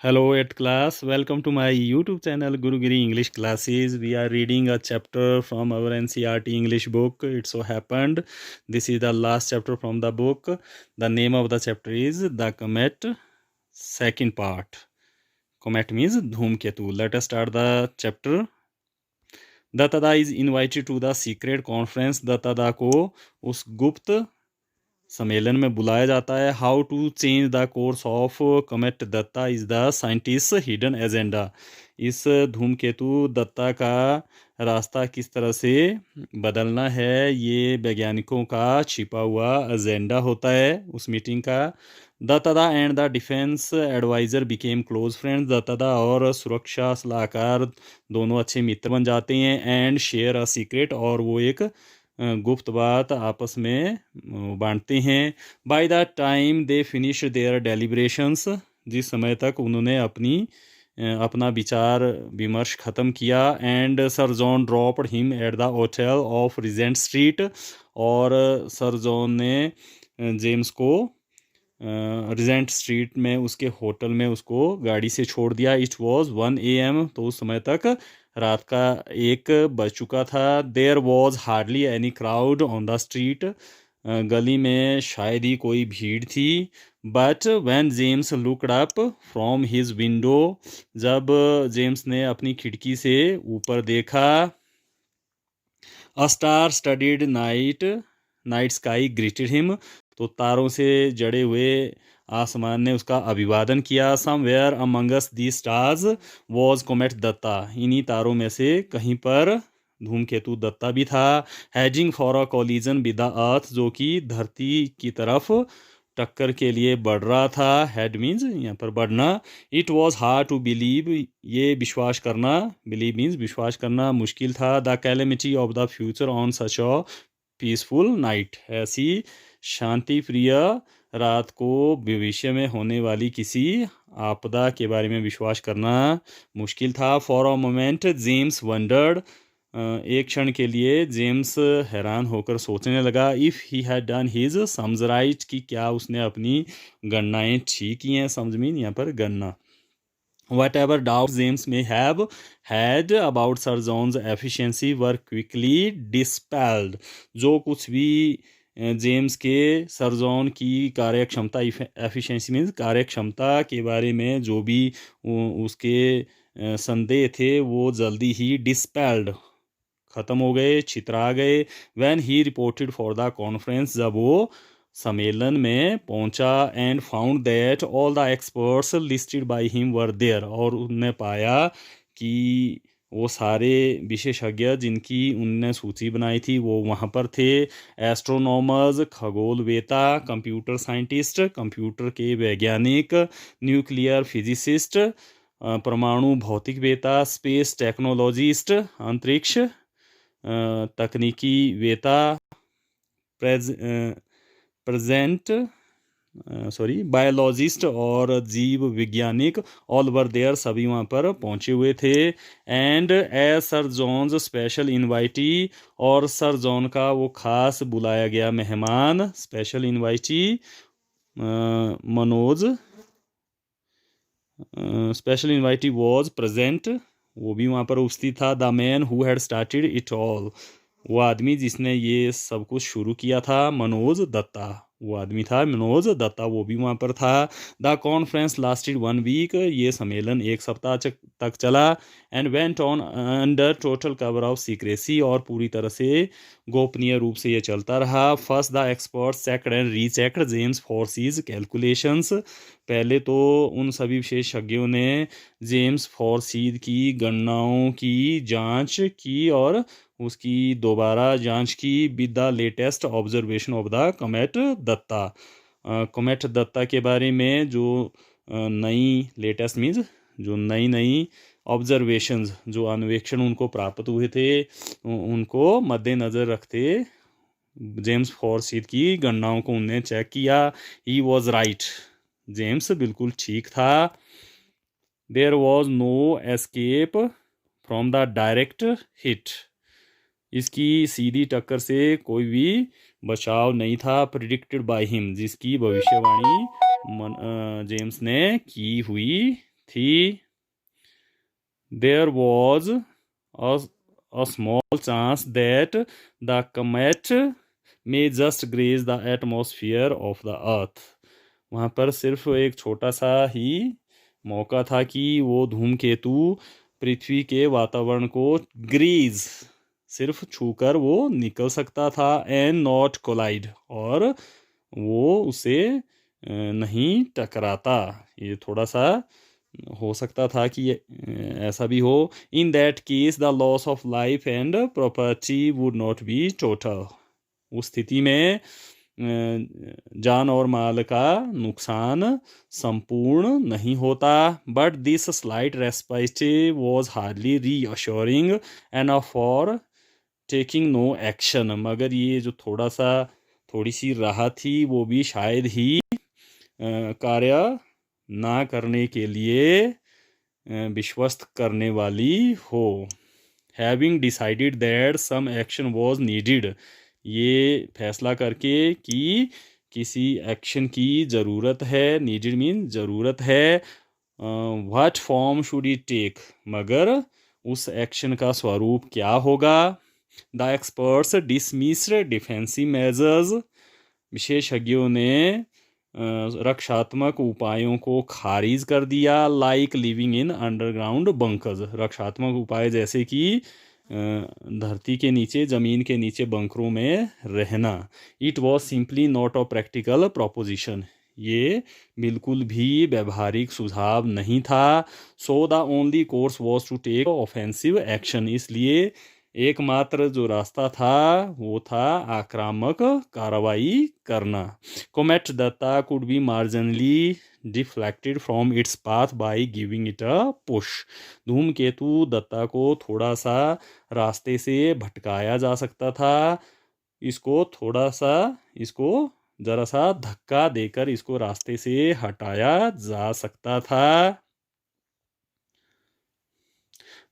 Hello at class. Welcome to my YouTube channel Gurugiri English Classes. We are reading a chapter from our NCERT English book. It so happened this is the last chapter from the book. The name of the chapter is The Comet, second part. Comet means Dhumketu. Let us start the chapter. दत्तादा is invited to the secret conference. दत्तादा को उस गुप्त सम्मेलन में बुलाया जाता है. How to change the course of comet Datta is the scientist hidden agenda. इस धूमकेतु दत्ता का रास्ता किस तरह से बदलना है, ये वैज्ञानिकों का छिपा हुआ एजेंडा होता है उस मीटिंग का. Dattada and the defence adviser became close friends. Dattada और सुरक्षा सलाहकार दोनों अच्छे मित्र बन जाते हैं. एंड शेयर अ सीक्रेट, और वो एक गुप्त बात आपस में बांटते हैं. By the time they finish their deliberations, जिस समय तक उन्होंने अपना विचार विमर्श ख़त्म किया. And sir John dropped him at the hotel of Regent Street, और सर जॉन ने जेम्स को रिजेंट स्ट्रीट में उसके होटल में उसको गाड़ी से छोड़ दिया. इट वॉज 1 AM, तो उस समय तक रात का 1 बज चुका था. There was hardly any crowd on the street, गली में शायद ही कोई भीड़ थी. But when James looked up from his window, जब जेम्स ने अपनी खिड़की से ऊपर देखा, a star studded night sky greeted him, तो तारों से जड़े हुए आसमान ने उसका अभिवादन किया. Somewhere amongst the stars was comet Dutta, इन्हीं तारों में से कहीं पर धूमकेतु दत्ता भी था. Hedging for a collision with the earth, जो कि धरती की तरफ टक्कर के लिए बढ़ रहा था. हेड मीन्स यहाँ पर बढ़ना. It was hard to believe, ये विश्वास करना, बिलीव मीन्स विश्वास करना मुश्किल था. The calamity of the future on such a peaceful night, ऐसी शांति प्रिय रात को भविष्य में होने वाली किसी आपदा के बारे में विश्वास करना मुश्किल था. For a moment James wondered, एक क्षण के लिए जेम्स हैरान होकर सोचने लगा. If he had done his sums right, कि क्या उसने अपनी गणनाएं ठीक की हैं. सम्स मीन यहाँ पर गणना. Whatever doubts James may have had about Sir John's efficiency were quickly dispelled. जो कुछ भी जेम्स के सर जॉन की कार्यक्षमता, एफिशिएंसी मीन्स कार्यक्षमता के बारे में जो भी उसके संदेह थे, वो जल्दी ही डिस्पेल्ड, ख़त्म हो गए, छितरा गए. When he reported for the conference, जब वो सम्मेलन में पहुंचा. And found that all the experts listed by him were there, और उनने पाया कि वो सारे विशेषज्ञ जिनकी उनने सूची बनाई थी वो वहाँ पर थे. एस्ट्रोनॉमर्स, खगोलवेता, कंप्यूटर साइंटिस्ट, कंप्यूटर के वैज्ञानिक, न्यूक्लियर फिजिसिस्ट, परमाणु भौतिकवेता, स्पेस टेक्नोलॉजिस्ट, अंतरिक्ष तकनीकी वेता, बायोलॉजिस्ट और जीव वैज्ञानिक, ऑल वर देयर, सभी वहाँ पर पहुँचे हुए थे. And as sir John's special invitee, और सर जॉन का वो खास बुलाया गया मेहमान, special invitee Manoj, special invitee was present, वो भी वहाँ पर उपस्थित था. The man who had started it all, वो आदमी जिसने ये सब कुछ शुरू किया था, मनोज दत्ता, वो आदमी था मनोज दत्ता, वो भी वहाँ पर था. द कॉन्फ्रेंस लास्टेड 1 वीक, ये सम्मेलन 1 सप्ताह तक चला. And went on under total cover of secrecy, और पूरी तरह से गोपनीय रूप से ये चलता रहा. First the experts checked and rechecked James Forsyth's calculations, पहले तो उन सभी विशेषज्ञों ने जेम्स फॉर्सीज की गणनाओं की जांच की और उसकी दोबारा जांच की. With the latest observation of the comet Dutta, comet Dutta के बारे में जो नई, लेटेस्ट मीन्स जो नई ऑब्जर्वेशंस, जो अन्वेषण उनको प्राप्त हुए थे, उनको मद्देनज़र रखते जेम्स फॉर्सीथ की गणनाओं को उनने चेक किया. ही वॉज राइट, जेम्स बिल्कुल ठीक था. There was no escape from the direct hit, इसकी सीधी टक्कर से कोई भी बचाव नहीं था. प्रिडिक्टेड बाय हिम, जिसकी भविष्यवाणी जेम्स ने की हुई थी, there was a small chance that the comet may just graze the atmosphere of the earth. वहाँ पर सिर्फ एक छोटा सा ही मौका था कि वो धूमकेतु पृथ्वी के वातावरण को ग्रीज सिर्फ छूकर वो निकल सकता था, एंड नॉट कोलाइड, और वो उसे नहीं टकराता। ये थोड़ा सा हो सकता था कि ऐसा भी हो। In that case the loss of life and property would not be total. उस स्थिति में जान और माल का नुकसान संपूर्ण नहीं होता। But this slight respite was hardly reassuring enough for taking no action. मगर ये जो थोड़ी सी राहत थी वो भी शायद ही कार्य ना करने के लिए विश्वस्त करने वाली हो। Having decided that some action was needed, ये फैसला करके कि किसी एक्शन की ज़रूरत है, नीडेड मीन ज़रूरत है, what form should it take, मगर उस एक्शन का स्वरूप क्या होगा। The experts dismissed defensive measures, विशेषज्ञों ने रक्षात्मक उपायों को खारिज कर दिया। Like living in underground bunkers, रक्षात्मक उपाय जैसे कि धरती के नीचे, ज़मीन के नीचे बंकरों में रहना। It was simply not a practical proposition, ये बिल्कुल भी व्यवहारिक सुझाव नहीं था। So the only course was to take offensive action, इसलिए एकमात्र जो रास्ता था वो था आक्रामक कार्रवाई करना। Comet Dutta could be marginally deflected from its path by giving it a push, धूमकेतु दत्ता को थोड़ा सा रास्ते से भटकाया जा सकता था, इसको जरा सा धक्का देकर इसको रास्ते से हटाया जा सकता था।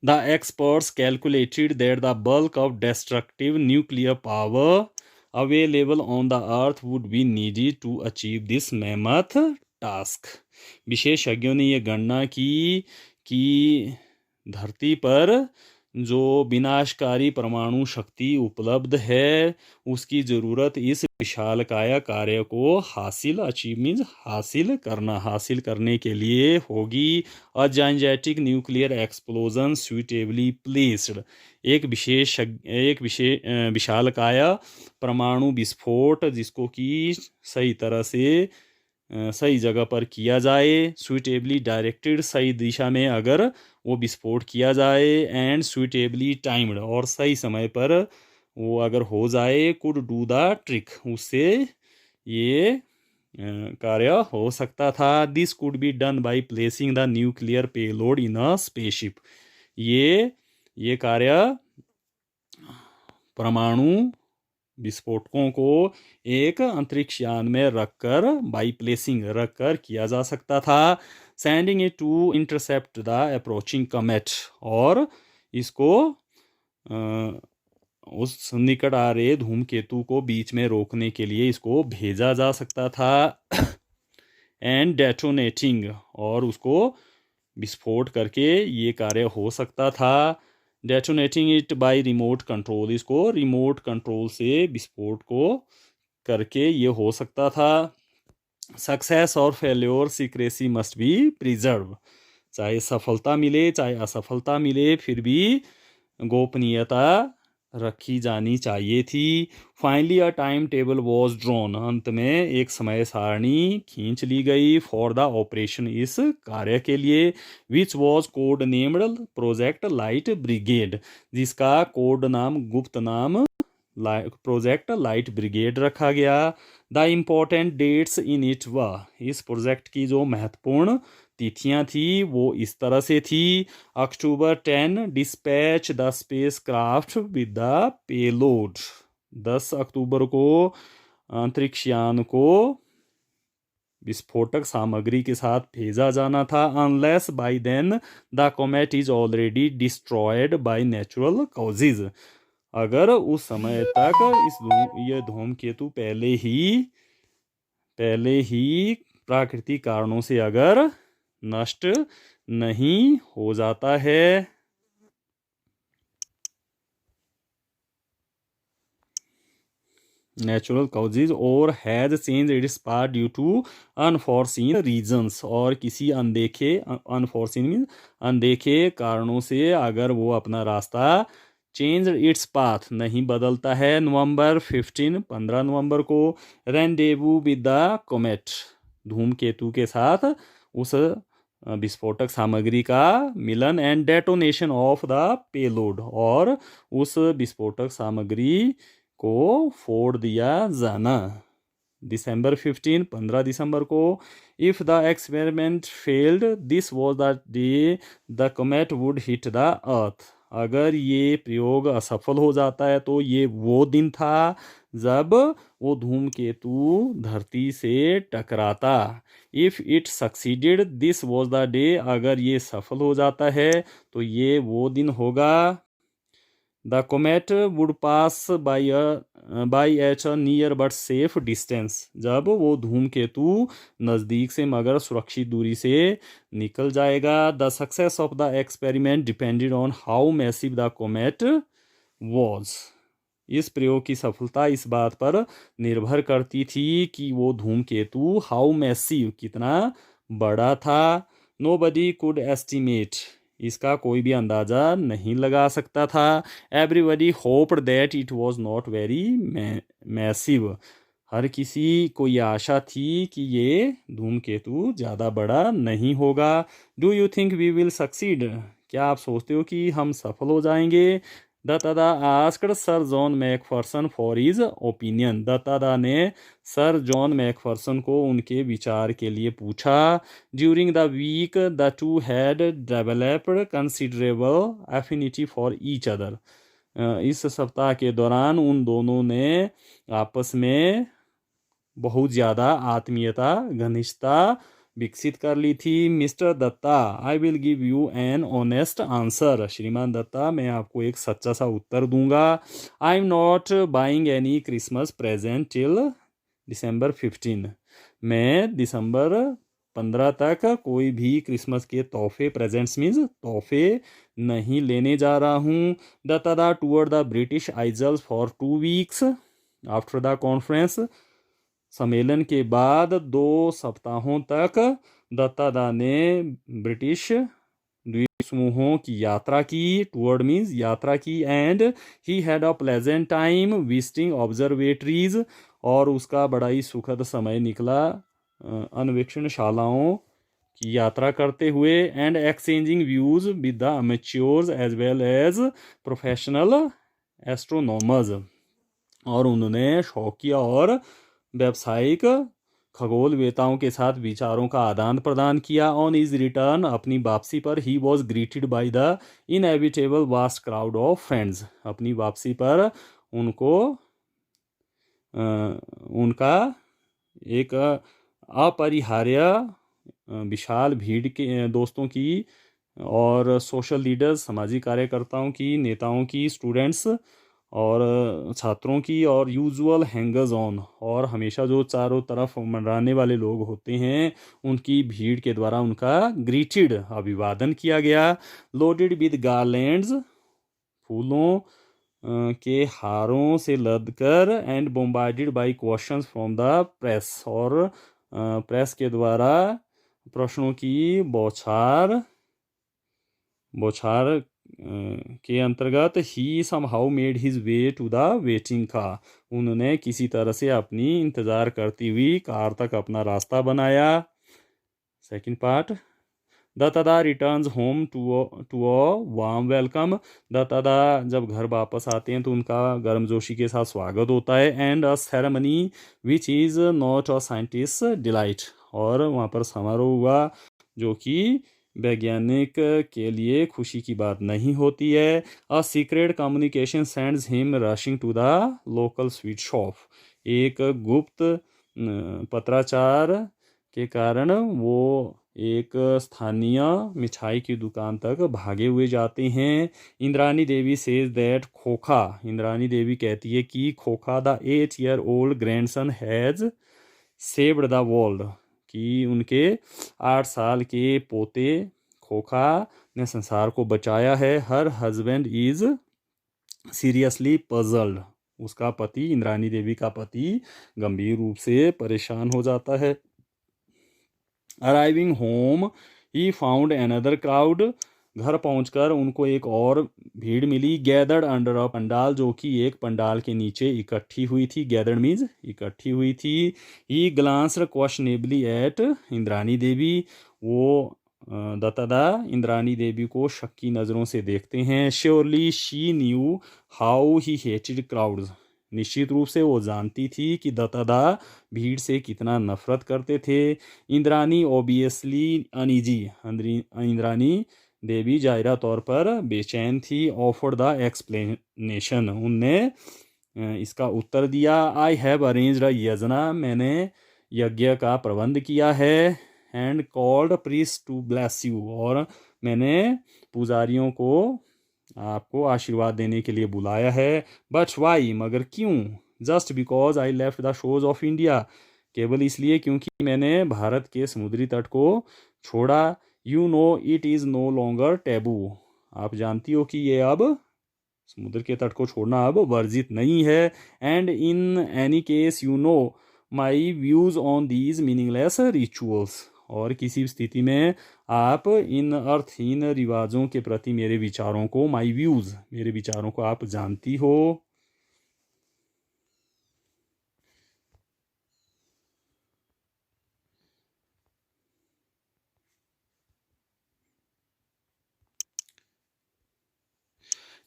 The experts calculated that the bulk of destructive nuclear power available on the earth would be needed to achieve this mammoth task. विशेषज्ञों ने यह गणना की कि धरती पर जो विनाशकारी परमाणु शक्ति उपलब्ध है उसकी ज़रूरत इस विशालकाय कार्य को हासिल करने के लिए होगी। अ जाइंजेटिक न्यूक्लियर एक्सप्लोजन सुइटेबली प्लेस्ड, एक विशालकाय परमाणु विस्फोट जिसको कि सही तरह से सही जगह पर किया जाए, सुइटेबली डायरेक्टेड, सही दिशा में अगर वो विस्फोट किया जाए, एंड सुइटेबली टाइम्ड, और सही समय पर वो अगर हो जाए, कुड डू द ट्रिक, उससे ये कार्य हो सकता था। This could be done by placing the nuclear payload in a spaceship, ये कार्य परमाणु विस्फोटकों को एक अंतरिक्ष यान में रखकर, बाई प्लेसिंग रखकर किया जा सकता था। Sending it to intercept the approaching comet, और इसको उस निकट आ रहे धूमकेतु को बीच में रोकने के लिए इसको भेजा जा सकता था। एंड डेटोनेटिंग, और उसको विस्फोट करके ये कार्य हो सकता था। Detonating it by remote control, इसको रिमोट कंट्रोल से विस्फोट को करके ये हो सकता था। सक्सेस और failure secrecy must be preserve, चाहे सफलता मिले चाहे असफलता मिले, फिर भी गोपनीयता रखी जानी चाहिए थी। Finally a time table was drawn, अंत में एक समय सारणी खींच ली गई फॉर द ऑपरेशन, इस कार्य के लिए, which was code named project Light Brigade, जिसका कोड नाम, गुप्त नाम प्रोजेक्ट लाइट ब्रिगेड रखा गया। The important dates in it व, इस प्रोजेक्ट की जो महत्वपूर्ण तिथियां थी वो इस तरह से थी। अक्टूबर 10 dispatch the space craft with the payload, 10 अक्टूबर को अंतरिक्ष यान को विस्फोटक सामग्री के साथ भेजा जाना था। Unless by then the comet is already destroyed by natural causes, अगर उस समय तक ये धूमकेतु पहले ही प्राकृतिक कारणों से अगर नष्ट नहीं हो जाता है। नेचुरल कॉजेज और has change its path due to unforeseen reasons, और किसी अनदेखे, अनफॉर्सीन मीन अनदेखे कारणों से अगर वो अपना रास्ता चेंज इट्स पाथ नहीं बदलता है। नवंबर 15 नवंबर को रेंडेवू विद द कोमेट, धूमकेतु के साथ उस विस्फोटक सामग्री का मिलन, and detonation of the payload, और उस विस्फोटक सामग्री को फोड़ दिया जाना। दिसंबर 15 दिसंबर को if the experiment failed this was the day the comet would hit the earth, अगर ये प्रयोग असफल हो जाता है तो ये वो दिन था जब वो धूमकेतु धरती से टकराता। If it succeeded this was the day, अगर ये सफल हो जाता है तो ये वो दिन होगा। The comet would pass by at a near but safe distance, जब वो धूमकेतु नज़दीक से मगर सुरक्षित दूरी से निकल जाएगा। The success of the experiment depended on how massive the comet was, इस प्रयोग की सफलता इस बात पर निर्भर करती थी कि वो धूमकेतु हाउ मैसिव, कितना बड़ा था। नोबडी कुड एस्टिमेट, इसका कोई भी अंदाज़ा नहीं लगा सकता था। Everybody hoped that it was not very massive, हर किसी को ये आशा थी कि ये धूमकेतु ज़्यादा बड़ा नहीं होगा। Do you think we will succeed, क्या आप सोचते हो कि हम सफल हो जाएंगे? Dattada asked sir John McPherson for his opinion, Dattada ने सर जॉन मैकफर्सन को उनके विचार के लिए पूछा। During the week the two had developed considerable affinity for each other, इस सप्ताह के दौरान उन दोनों ने आपस में बहुत ज़्यादा आत्मीयता, घनिष्ठता विकसित कर ली थी। Mister Dutta I will give you an honest answer, श्रीमान दत्ता मैं आपको एक सच्चा सा उत्तर दूंगा। I am not buying any Christmas present till December 15, मैं दिसंबर 15 तक कोई भी क्रिसमस के तोहफे, प्रेजेंट्स मीन्स तोहफे, नहीं लेने जा रहा हूँ। Datta toured the British isles for 2 weeks after the conference, सम्मेलन के बाद 2 सप्ताहों तक दत्तादा ने ब्रिटिश द्वीप समूहों की यात्रा की, टूवर्ड मीन्स यात्रा की, and he had a pleasant time visiting observatories, और उसका बड़ा ही सुखद समय निकला अन्वेषणशालाओं की यात्रा करते हुए, and exchanging views with the amateurs as well as professional astronomers, और उन्होंने शौकिया और व्यावसायिक खगोलवेताओं के साथ विचारों का आदान प्रदान किया। ऑन इज रिटर्न, अपनी वापसी पर, he was greeted by the inevitable vast crowd of friends, अपनी वापसी पर उनको उनका एक अपरिहार्य विशाल भीड़ के दोस्तों की और सोशल लीडर्स, सामाजिक कार्यकर्ताओं की, नेताओं की, स्टूडेंट्स और छात्रों की, और यूजुअल हैंगर्स ऑन, और हमेशा जो चारों तरफ मंडराने वाले लोग होते हैं उनकी भीड़ के द्वारा उनका ग्रीटेड, अभिवादन किया गया। लोडेड विद गार्लैंड्स, फूलों के हारों से लदकर, and bombarded by questions from the press, और प्रेस के द्वारा प्रश्नों की बौछार के अंतर्गत, he somehow made his way to the waiting car, उन्होंने किसी तरह से अपनी इंतज़ार करती हुई कार तक अपना रास्ता बनाया। Second part, Dattada returns home to a warm welcome, Dattada जब घर वापस आते हैं तो उनका गर्मजोशी के साथ स्वागत होता है। And a ceremony which is not a scientist delight, और वहाँ पर समारोह हुआ जो कि वैज्ञानिक के लिए खुशी की बात नहीं होती है। A secret communication sends him rushing to the local sweet shop, एक गुप्त पत्राचार के कारण वो एक स्थानीय मिठाई की दुकान तक भागे हुए जाते हैं। इंद्रानी देवी सेज दैट खोखा, इंद्रानी देवी कहती है कि खोखा the 8-year-old grandson has saved the world, कि उनके 8 साल के पोते खोखा ने संसार को बचाया है। Her husband is seriously puzzled. उसका पति, इंद्राणी देवी का पति, गंभीर रूप से परेशान हो जाता है। Arriving home he found another crowd. घर पहुंचकर उनको एक और भीड़ मिली। गैदर्ड अंडर अ पंडाल, जो कि एक पंडाल के नीचे इकट्ठी हुई थी। गैदर्ड मीन्स इकट्ठी हुई थी। ही ग्लांस्ड क्वेश्चनेबली एट इंद्राणी देवी। वो दत्तादा इंद्राणी देवी को शक की नज़रों से देखते हैं। Surely she knew how he hated crowds. निश्चित रूप से वो जानती थी कि दत्तादा भीड़ से कितना नफरत करते थे। Indrani obviously uneasy. इंद्राणी देवी जाहिरा तौर पर बेचैन थी। Offered the explanation. उनने इसका उत्तर दिया। आई हैव अरेंज्ड अ यजना। मैंने यज्ञ का प्रबंध किया है। And called priest to bless you. और मैंने पुजारियों को आपको आशीर्वाद देने के लिए बुलाया है। बट वाई, मगर क्यों? Just because I left the shows of India. केवल इसलिए क्योंकि मैंने भारत के समुद्री तट को छोड़ा। You know it is no longer taboo. आप जानती हो कि ये अब समुद्र के तट को छोड़ना अब वर्जित नहीं है। And in any case you know my views on these meaningless rituals. और किसी स्थिति में आप इन अर्थहीन रिवाजों के प्रति मेरे विचारों को, माई व्यूज़, मेरे विचारों को आप जानती हो।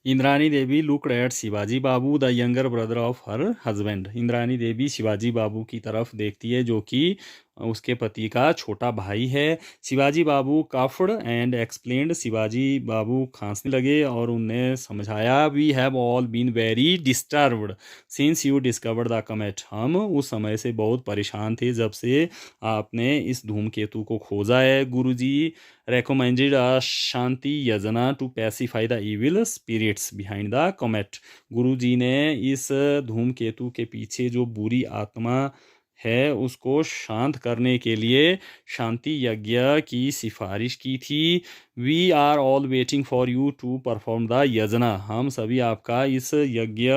Indrani Devi looked at Shivaji Babu, the younger brother of her husband. Indrani Devi Shivaji Babu की तरफ देखती है, जो कि उसके पति का छोटा भाई है। Shivaji Babu coughed and explained. Shivaji Babu खांसने लगे और उनने समझाया। We have all been very disturbed since you discovered the comet. हम उस समय से बहुत परेशान थे जब से आपने इस धूमकेतु को खोजा है। गुरुजी recommended a shanti yajna to pacify the evil spirits behind the comet. Guru ji ने इस धूमकेतु के पीछे जो बुरी आत्मा है उसको शांत करने के लिए शांति यज्ञ की सिफारिश की थी। We are all waiting for you to perform the yajna. हम सभी आपका इस यज्ञ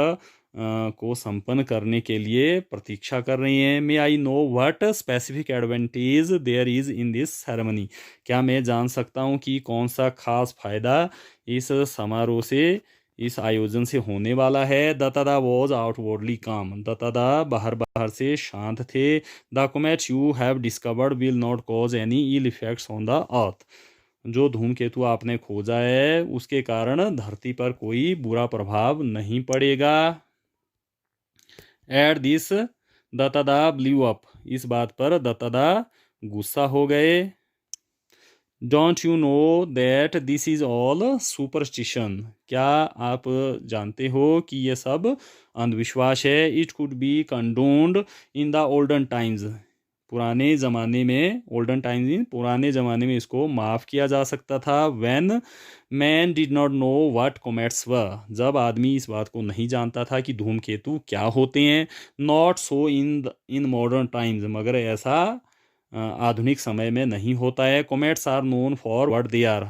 को संपन्न करने के लिए प्रतीक्षा कर रही हैं। May I know what specific advantage there is in this ceremony. क्या मैं जान सकता हूँ कि कौन सा खास फायदा इस समारोह से, इस आयोजन से होने वाला है। दत्तादा वॉज आउटवर्डली काम। दत्तादा बाहर बाहर से शांत थे। The comet you have discovered will not cause any ill effects on the earth. जो धूमकेतु आपने खोजा है उसके कारण धरती पर कोई बुरा प्रभाव नहीं पड़ेगा। At this Dattada blew up. इस बात पर दत्तादा गुस्सा हो गए। Don't you know that this is all superstition. क्या आप जानते हो कि ये सब अंधविश्वास है। It could be condoned in the olden times. पुराने ज़माने में, ओल्डन टाइम्स इन पुराने ज़माने में इसको माफ़ किया जा सकता था। When man did not know what comets were. जब आदमी इस बात को नहीं जानता था कि धूमकेतु क्या होते हैं। Not so in modern times. मगर ऐसा आधुनिक समय में नहीं होता है। Comets are known for what they are.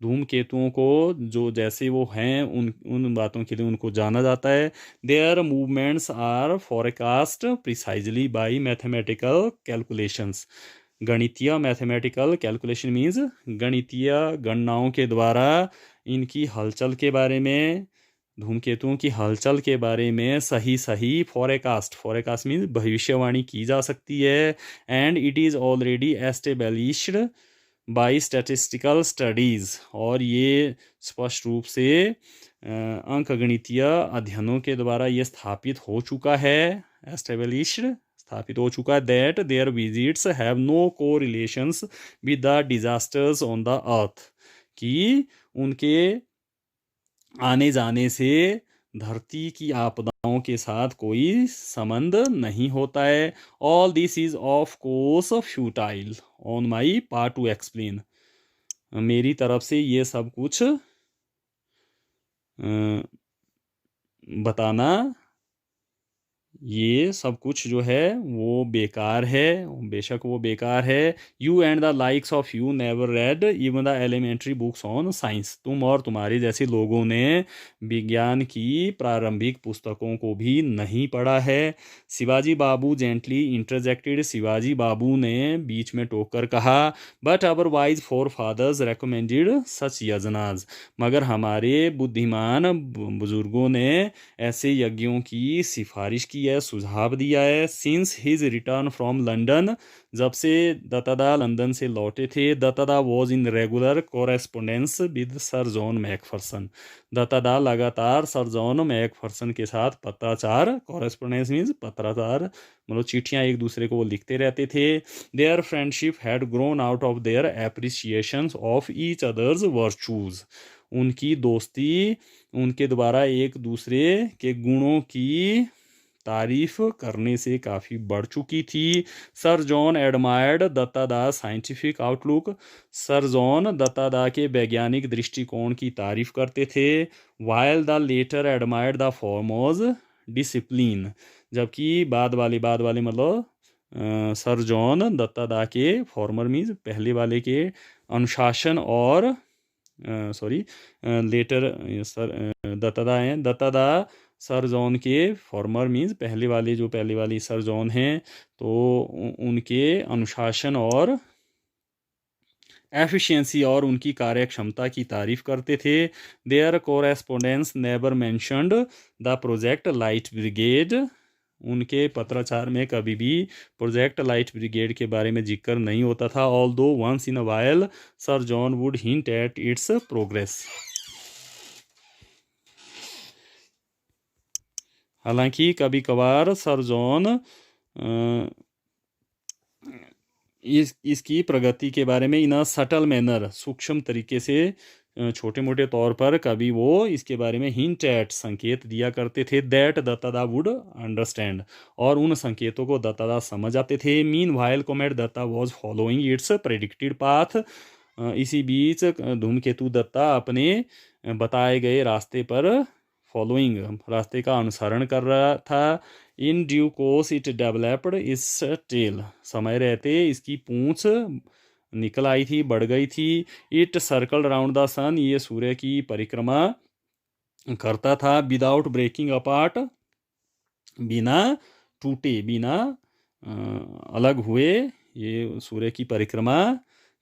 धूमकेतुओं को जो जैसे वो हैं उन उन बातों के लिए उनको जाना जाता है। Their movements are forecast precisely by mathematical calculations. गणितीय, मैथमेटिकल कैलकुलेशन मीन्स गणितीय गणनाओं के द्वारा इनकी हलचल के बारे में, धूमकेतुओं की हलचल के बारे में सही सही फॉरकास्ट मीन्स भविष्यवाणी की जा सकती है। And it is already established by statistical studies. और ये स्पष्ट रूप से अंकगणितीय अध्ययनों के द्वारा ये स्थापित हो चुका है। एस्टेब्लिश्ड, स्थापित हो चुका है। That their visits have no correlations with the disasters on the earth. कि उनके आने जाने से धरती की आपदाओं के साथ कोई संबंध नहीं होता है। All this is of course futile on my part two explain. मेरी तरफ से ये सब कुछ बताना ये सब कुछ जो है वो बेकार है, बेशक वो बेकार है। You and the likes of you never read even the elementary books on science, तुम और तुम्हारे जैसे लोगों ने विज्ञान की प्रारंभिक पुस्तकों को भी नहीं पढ़ा है। शिवाजी बाबू जेंटली इंटरजेक्टेड, शिवाजी बाबू ने बीच में टोक कर कहा, but our wise forefathers recommended such yajnas, मगर हमारे बुद्धिमान बुजुर्गों ने ऐसे यज्ञों की सिफारिश की है, सुझाव दिया है। Since his return from London, जब से दत्तादा लंदन से लौटे थे, Dattada was in regular correspondence with Sir John Macpherson, Dattada लगातार सर जॉन मैकफरसन के साथ पत्राचार, कोरेस्पोंडेंस मीन्स पत्राचार, मतलब चिट्ठियां एक दूसरे को वो लिखते रहते थे। Their friendship had grown out of their appreciation of each others virtues, उनकी दोस्ती उनके द्वारा एक दूसरे के गुणों की तारीफ करने से काफ़ी बढ़ चुकी थी। Sir John admired Dattada scientific outlook, Sir John Dattada के वैज्ञानिक दृष्टिकोण की तारीफ करते थे। While the latter admired the former's discipline, जबकि बाद वाले मतलब सर जॉन दत्तादा के, फॉर्मर मीन्स पहले वाले के, अनुशासन और सॉरी लेटर सर दत्तादा हैं, दत्तादा सर जॉन के, फॉर्मर मीन्स पहले वाली सर जॉन हैं, तो उनके अनुशासन और एफिशिएंसी और उनकी कार्यक्षमता की तारीफ करते थे। Their correspondence never mentioned the project Light Brigade, उनके पत्राचार में कभी भी प्रोजेक्ट लाइट ब्रिगेड के बारे में जिक्र नहीं होता था। Although once in a while sir John would hint at its progress, हालांकि कभी कभार सर जॉन इसकी प्रगति के बारे में इन अ सटल मैनर, सूक्ष्म तरीके से, छोटे मोटे तौर पर कभी वो इसके बारे में हिंट एट, संकेत दिया करते थे। दैट दत्तादा वुड अंडरस्टैंड, और उन संकेतों को दत्तादा समझ आते थे। Meanwhile comet Dutta was following its predicted path, इसी बीच धूमकेतु दत्ता अपने बताए गए रास्ते पर, फॉलोइंग रास्ते का अनुसरण कर रहा था। In due course it developed इस टेल, समय रहते इसकी पूंछ निकल आई थी, बढ़ गई थी। इट सर्कल राउंड द सन, ये सूर्य की परिक्रमा करता था। विदाउट ब्रेकिंग अपार्ट, बिना टूटे, बिना अलग हुए ये सूर्य की परिक्रमा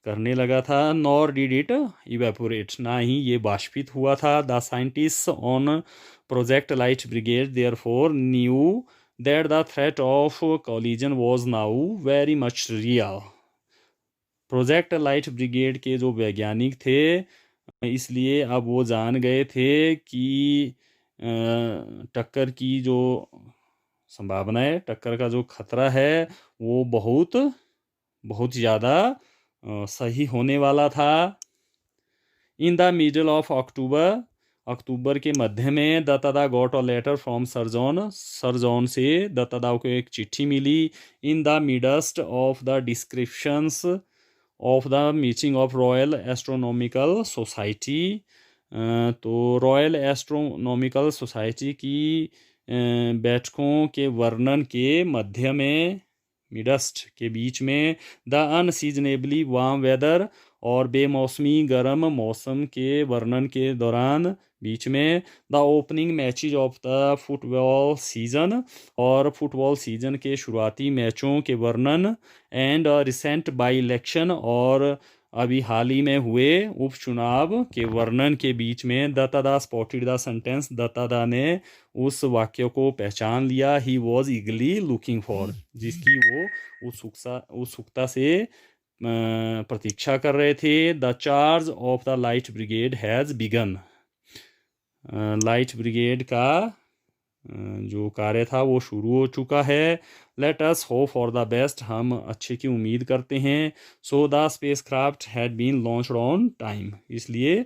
करने लगा था। नॉर डिड इट इवेपोरेट, ना ही ये बाष्पित हुआ था। The scientist on project Light brigade therefore knew that the threat of collision was now very much real, project Light brigade के जो वैज्ञानिक थे, इसलिए अब वो जान गए थे कि टक्कर की जो संभावना है, टक्कर का जो खतरा है, वो बहुत बहुत ज़्यादा सही होने वाला था। In the middle of October, अक्टूबर के मध्य में, Dattada got a letter from Sir John, Sir John से दत्तादा को एक चिट्ठी मिली। In the midst of the descriptions of the meeting of Royal Astronomical Society, तो रॉयल एस्ट्रोनॉमिकल सोसाइटी की बैठकों के वर्णन के मध्य में, मिडस्ट के बीच में, द अनसीजनेबली वार्म वेदर, और बेमौसमी गर्म मौसम के वर्णन के दौरान, बीच में, the opening matches of the football season, और फुटबॉल सीजन के शुरुआती मैचों के वर्णन, एंड रिसेंट बाई इलेक्शन, और अभी हाल ही में हुए उपचुनाव के वर्णन के बीच में, Duttada spotted the sentence, Duttada ने उस वाक्य को पहचान लिया। He was eagerly looking for, जिसकी वो उत्सुकता से प्रतीक्षा कर रहे थे। The charge of the Light Brigade has begun, Light Brigade का जो कार्य था वो शुरू हो चुका है। Let us hope for the best, हम अच्छे की उम्मीद करते हैं। So the spacecraft had been launched on time, इसलिए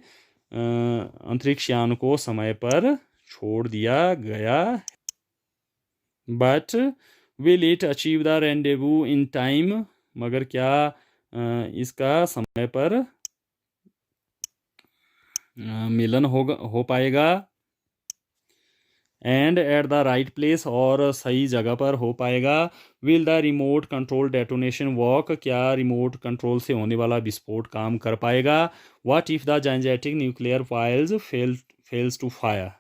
अंतरिक्ष यान को समय पर छोड़ दिया गया। But will it achieve the rendezvous in time, मगर क्या इसका समय पर मिलन हो पाएगा। And at the right place, और सही जगह पर हो पाएगा। Will the remote control detonation work, क्या रिमोट कंट्रोल से होने वाला विस्फोट काम कर पाएगा। What if the gigantic nuclear files fails to fire,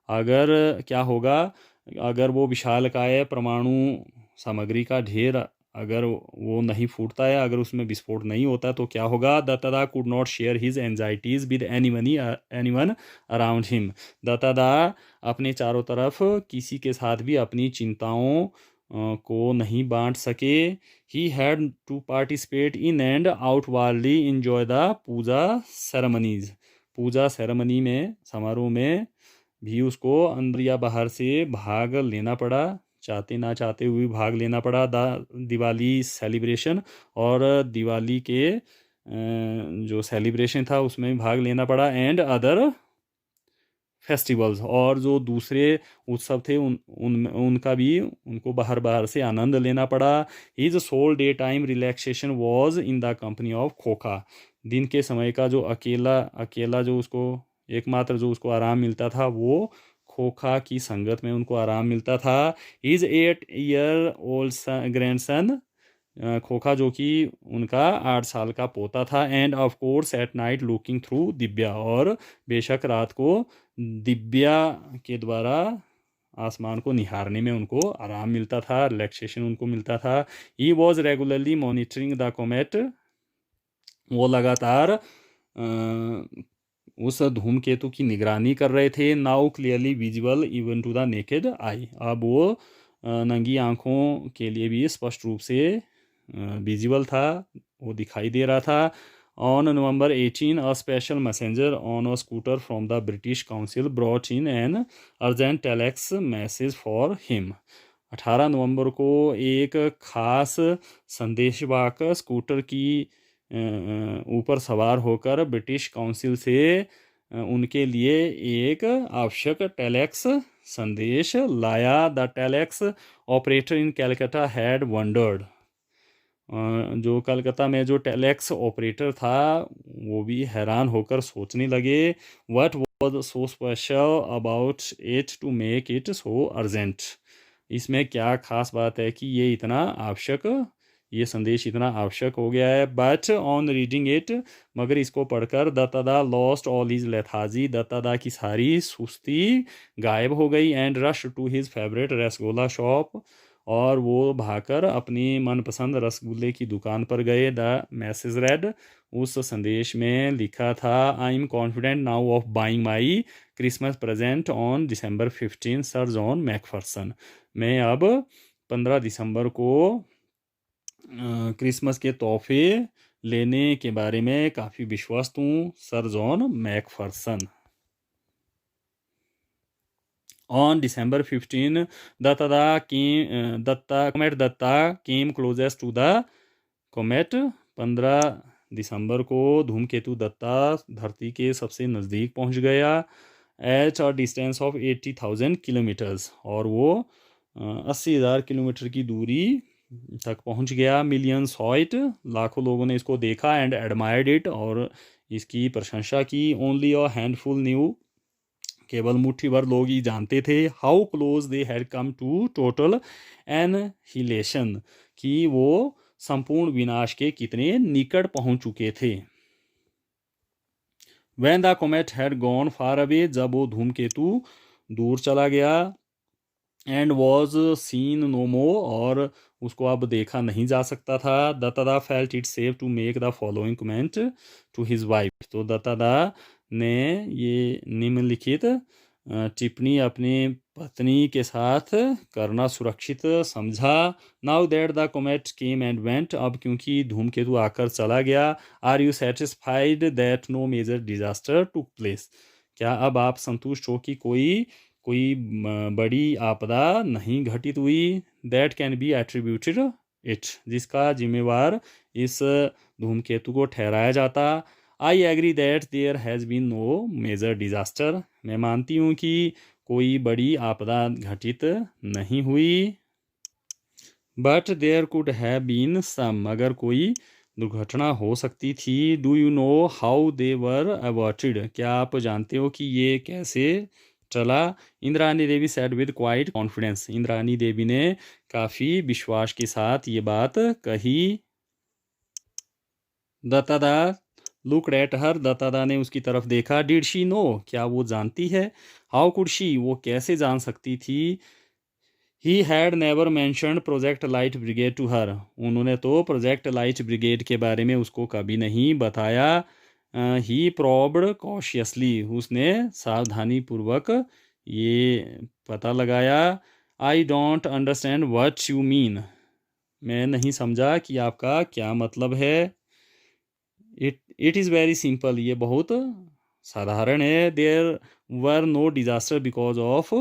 अगर क्या होगा अगर वो विशालकाय परमाणु सामग्री का ढेर अगर वो नहीं फूटता है, अगर उसमें विस्फोट नहीं होता तो क्या होगा। Dattada could not share his anxieties with anyone around him, Dattada अपने चारों तरफ किसी के साथ भी अपनी चिंताओं को नहीं बांट सके। He had to participate in and outwardly enjoy the puja ceremonies, puja ceremony में, समारोह में भी उसको अंदर या बाहर से भाग लेना पड़ा, चाहते ना चाहते हुए भाग लेना पड़ा। द दिवाली सेलिब्रेशन, और दिवाली के जो सेलिब्रेशन था उसमें भाग लेना पड़ा। एंड अदर फेस्टिवल्स, और जो दूसरे उत्सव थे उनका भी उनको बाहर बाहर से आनंद लेना पड़ा। His sole daytime relaxation was in the company of Khokha, दिन के समय का जो अकेला अकेला जो उसको एकमात्र जो उसको आराम मिलता था वो खोखा की संगत में उनको आराम मिलता था। हिज 8 ईयर ओल्ड ग्रैंडसन, खोखा जो कि उनका 8 साल का पोता था। End of course at night looking through Divya, और बेशक रात को दिव्या के द्वारा आसमान को निहारने में उनको आराम मिलता था, रिलैक्सेशन उनको मिलता था। He was regularly monitoring the comet, वो लगातार उस धूमकेतु की निगरानी कर रहे थे। Now clearly visible even to the naked eye, अब वो नंगी आंखों के लिए भी स्पष्ट रूप से विजिबल था, वो दिखाई दे रहा था। On November 18 a special messenger on a scooter from the British council brought in an urgent telex message for him, 18 नवंबर को एक खास संदेशवाहक स्कूटर की ऊपर सवार होकर ब्रिटिश काउंसिल से उनके लिए एक आवश्यक टेलेक्स संदेश लाया। The telex operator in Calcutta had wondered, जो कलकत्ता में जो टेलेक्स ऑपरेटर था वो भी हैरान होकर सोचने लगे। What was so special about it to make it so urgent, इसमें क्या खास बात है कि ये इतना आवश्यक, ये संदेश इतना आवश्यक हो गया है। बट ऑन रीडिंग इट, मगर इसको पढ़कर Duttada lost all his lethargy, Duttada की सारी सुस्ती गायब हो गई। And rush to his favourite rasgulla shop, और वो भागकर अपनी मनपसंद रसगुल्ले की दुकान पर गए। द मैसेज रेड, उस संदेश में लिखा था, I am confident now of buying my Christmas present on December 15 sir John Macpherson, मैं अब 15 दिसंबर को क्रिसमस के तोहफे लेने के बारे में काफ़ी विश्वस्त हूँ, sir John Macpherson. On December 15, comet Datta came closest to the comet, 15 दिसंबर को धूमकेतु दत्ता धरती के सबसे नज़दीक पहुंच गया। At a distance of 80,000 kilometres, और वो 80,000 किलोमीटर की दूरी तक पहुंच गया। मिलियन सॉ इट, लाखों लोगों ने इसको देखा। एंड एडमायर्ड इट, और इसकी प्रशंसा की। ओनली अ हैंडफुल न्यू, केवल मुट्ठी भर लोग ही जानते थे। How close they had come to total annihilation, कि वो संपूर्ण विनाश के कितने निकट पहुंच चुके थे। When the comet had gone far away, जब वो धूमकेतु दूर चला गया। And was seen no more, और उसको अब देखा नहीं जा सकता था। Dattada felt it safe to make the following comment to his wife, तो दत्तादा ने ये निम्नलिखित टिप्पणी अपनी पत्नी के साथ करना सुरक्षित समझा। Now that the comet came and went, अब क्योंकि धूमकेतु आकर चला गया। Are you satisfied that no major disaster took place, क्या अब आप संतुष्ट हो कि कोई बड़ी आपदा नहीं घटित हुई। That can be attributed it, जिसका जिम्मेवार इस धूमकेतु को ठहराया जाता। I agree that there has been no major disaster, मैं मानती हूँ कि कोई बड़ी आपदा घटित नहीं हुई। But there could have been some, अगर कोई दुर्घटना हो सकती थी। Do you know how they were averted, क्या आप जानते हो कि ये कैसे चला। Indrani Devi said with quite confidence, Indrani Devi ने काफ़ी विश्वास के साथ ये बात कही। दत्तादा लुक्ड एट हर, दत्तादा ने उसकी तरफ देखा। डिड शी नो, क्या वो जानती है? हाउ कुड शी, वो कैसे जान सकती थी? He had never mentioned project Light Brigade to her, उन्होंने तो प्रोजेक्ट लाइट ब्रिगेड के बारे में उसको कभी नहीं बताया। ही प्रोब्ड कॉशियसली, उसने सावधानी पूर्वक ये पता लगाया। I don't understand what you mean, मैं नहीं समझा कि आपका क्या मतलब है। इट इज़ वेरी सिंपल, ये बहुत साधारण है। There were no disaster because of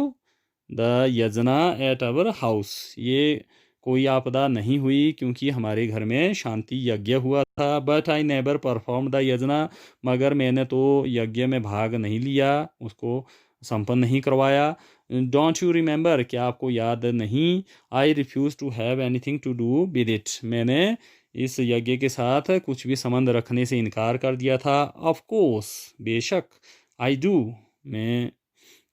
the yajna at our house, ये कोई आपदा नहीं हुई क्योंकि हमारे घर में शांति यज्ञ हुआ था। But I never perform the यजना, मगर मैंने तो यज्ञ में भाग नहीं लिया, उसको संपन्न नहीं करवाया। डोंट यू रिमेंबर, क्या आपको याद नहीं? I refuse to have anything to do with it, मैंने इस यज्ञ के साथ कुछ भी संबंध रखने से इनकार कर दिया था। ऑफ कोर्स, बेशक। आई डू, मैं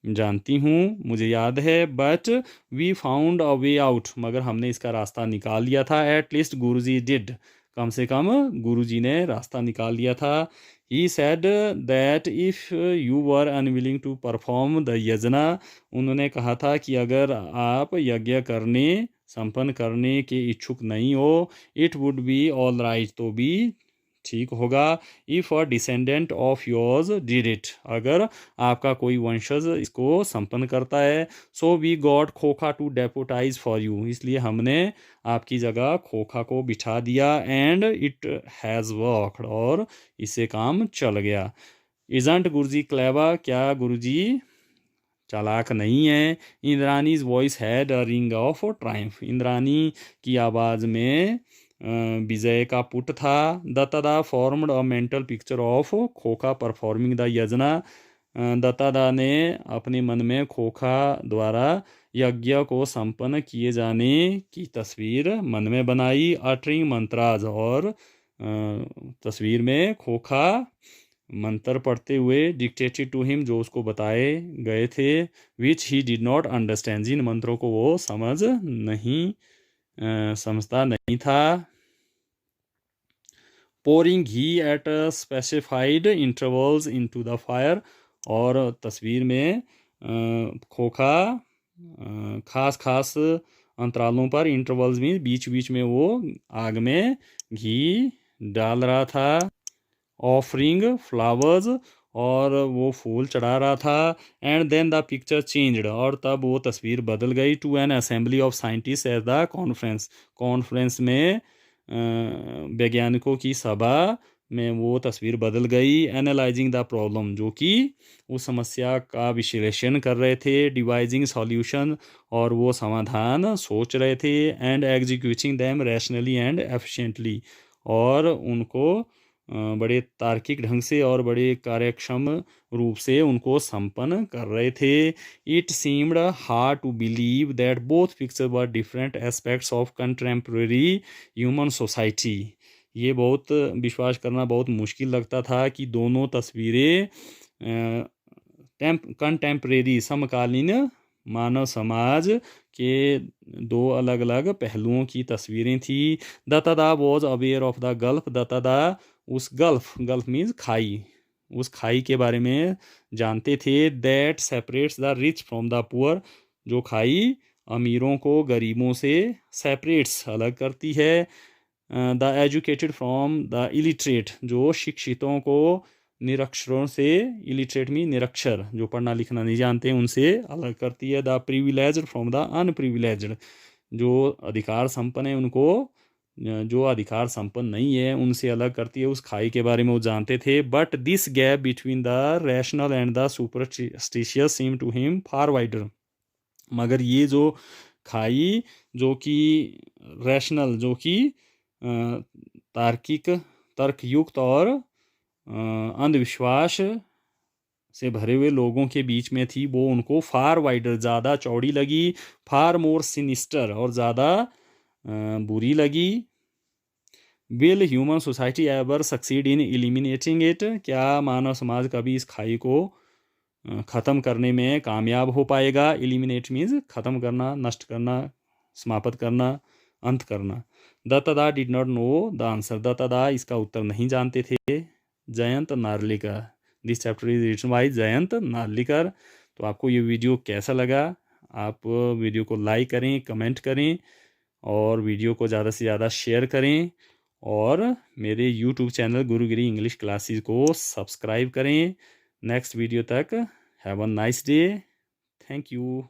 जानती हूँ, मुझे याद है। But we found a way out, मगर हमने इसका रास्ता निकाल लिया था। एट लीस्ट गुरुजी डिड, कम से कम गुरुजी ने रास्ता निकाल लिया था। He said that if you were unwilling to perform the yajna, उन्होंने कहा था कि अगर आप यज्ञ करने संपन्न करने के इच्छुक नहीं हो, it would be all right, तो भी ठीक होगा। If a descendant of yours did it, अगर आपका कोई वंशज इसको संपन्न करता है। सो वी गॉट खोखा टू डेपोटाइज फॉर यू, इसलिए हमने आपकी जगह खोखा को बिठा दिया। एंड इट हैज़ वर्कड, और इससे काम चल गया। इजंट गुरुजी क्लेवर, क्या गुरुजी चालाक नहीं है? Indrani's voice had a ring of triumph, Indrani की आवाज़ में विजय का पुट था। Dattada formed a mental picture of Khokha performing the yajna, Dattada ने अपने मन में खोखा द्वारा यज्ञ को संपन्न किए जाने की तस्वीर मन में बनाई। अटरिंग मंत्राज, और तस्वीर में खोखा मंत्र पढ़ते हुए डिक्टेटेड टू हिम, जो उसको बताए गए थे। विच ही डिड नॉट अंडरस्टैंड, जिन मंत्रों को वो समझता नहीं था। Pouring ghee eight specified intervals into the fire, और तस्वीर में खोखा खास खास अंतरालों पर, इंटरवल्स में बीच बीच में वो आग में घी डाल रहा था। ऑफरिंग फ्लावर्स, और वो फूल चढ़ा रहा था। And then the picture changed, और तब वो तस्वीर बदल गई। To an assembly of scientist at the conference, conference में वैज्ञानिकों की सभा में वो तस्वीर बदल गई। एनालाइजिंग द प्रॉब्लम, जो कि उस समस्या का विश्लेषण कर रहे थे। डिवाइजिंग सॉल्यूशन, और वो समाधान सोच रहे थे। And executing them rationally and efficiently, और उनको बड़े तार्किक ढंग से और बड़े कार्यक्षम रूप से उनको संपन्न कर रहे थे। It seemed hard to believe that both picture were different aspects of contemporary human society, ये बहुत विश्वास करना बहुत मुश्किल लगता था कि दोनों तस्वीरें कंटेम्प्रेरी समकालीन मानव समाज के दो अलग अलग पहलुओं की तस्वीरें थी। Dattada was aware of the gulf, Dattada उस गल्फ मीन्स खाई, उस खाई के बारे में जानते थे। That separates the rich from the poor, जो खाई अमीरों को गरीबों से सेपरेट्स अलग करती है। The educated from the illiterate, जो शिक्षितों को निरक्षरों से, इलिटरेट में निरक्षर, जो पढ़ना लिखना नहीं जानते, उनसे अलग करती है। The privileged from the unprivileged, जो अधिकार संपन्न है उनको जो अधिकार संपन्न नहीं है उनसे अलग करती है। उस खाई के बारे में वो जानते थे। But this gap between the rational and the superstitious seem to him far wider, मगर ये जो खाई जो कि रैशनल, जो कि तार्किक तर्कयुक्त और अंधविश्वास से भरे हुए लोगों के बीच में थी, वो उनको फार वाइडर, ज़्यादा चौड़ी लगी। फार मोर सिनिस्टर, और ज़्यादा बुरी लगी। Will human society ever succeed in eliminating it, क्या मानव समाज कभी इस खाई को ख़त्म करने में कामयाब हो पाएगा। एलिमिनेट मीन्स ख़त्म करना, नष्ट करना, समाप्त करना, अंत करना। Dattada did not know the answer. Dattada इसका उत्तर नहीं जानते थे। Jayant Narlikar, this chapter is written by Jayant Narlikar. तो आपको ये वीडियो कैसा लगा? आप वीडियो को लाइक करें, कमेंट करें और वीडियो को ज़्यादा से ज़्यादा शेयर करें और मेरे यूट्यूब चैनल गुरुगिरी इंग्लिश क्लासेस को सब्सक्राइब करें। नेक्स्ट वीडियो तक have a nice day. Thank you.